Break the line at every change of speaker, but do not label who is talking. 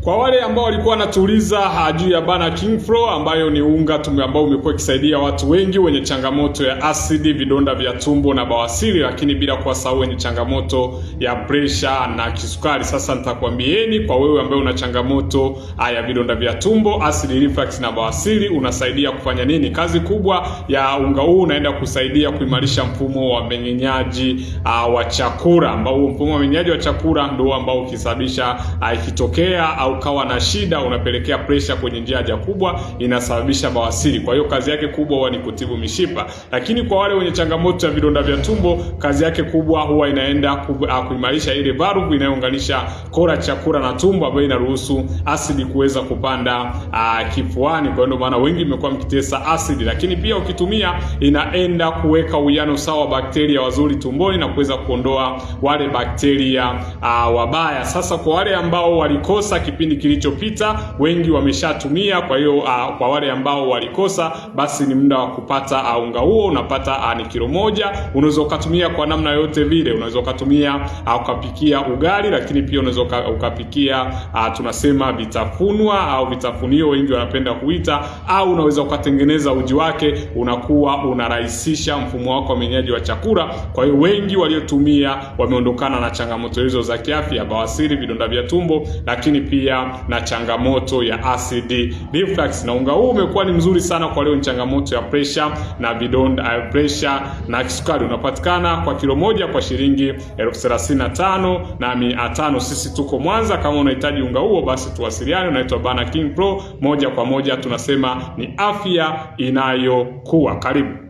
Kwa wale ambao walikuwa wanatuuliza juu ya Bana King Flow ambayo ni unga ambao umekuwa ikisaidia watu wengi wenye changamoto ya asidi, vidonda vya tumbo na bawasiri, lakini bila kuwasahau wenye changamoto ya pressure na kisukari. Sasa nitakwambieni kwa wewe ambaye una changamoto ya vidonda vya tumbo, acid reflux na bawasiri, unasaidia kufanya nini? Kazi kubwa ya unga huu unaenda kusaidia kuimarisha mfumo wa mmeng'enyaji wa chakula, ambao mfumo wa mmeng'enyaji wa chakula ndio ambao ukisababisha ikitokea au kawa na shida unapelekea pressure kwenye njia haja kubwa, inasababisha bawasiri. Kwa hiyo kazi yake kubwa huwa ni kutibu mishipa. Lakini kwa wale wenye changamoto ya vidonda vya tumbo, kazi yake kubwa huwa inaenda kuimarisha ile valve inayounganisha kora chakula na tumbo, ambayo inaruhusu asidi kuweza kupanda kifuani. Kwa hiyo ndio maana wengi mmekuwa mkitesa asidi. Lakini pia ukitumia inaenda kuweka uwiano sawa wa bakteria wazuri tumboni na kuweza kuondoa wale bakteria wabaya. Sasa kwa wale ambao walikosa kipindi kilichopita, wengi wameshatumia. Kwa hiyo kwa wale ambao walikosa, basi ni muda wa kupata unga huo. Unapata ni kilo moja. Unaweza ukatumia kwa namna yote vile. Unaweza ukatumia ukapikia ugali, lakini pia unaweza ukapikia tunasema vitafunwa au vitafunio wengi wanapenda kuita, au unaweza ukatengeneza uji wake, unakuwa unarahisisha mfumo wako wa mmeng'enyaji wa chakula. Kwa hiyo wengi waliotumia wameondokana na changamoto hizo za kiafya, bawasiri, vidonda vya tumbo, lakini pia na changamoto ya acid reflux. Na unga huu umekuwa ni mzuri sana kwa leo ni changamoto ya pressure na vidonda pressure na kisukari. Unapatikana kwa kilo moja kwa shilingi 35,500. Sisi tuko Mwanza. Kama unahitaji unga huo, basi tuwasiliane. Unaitwa Bana King Flow, moja kwa moja tunasema ni afya inayokuwa. Karibu.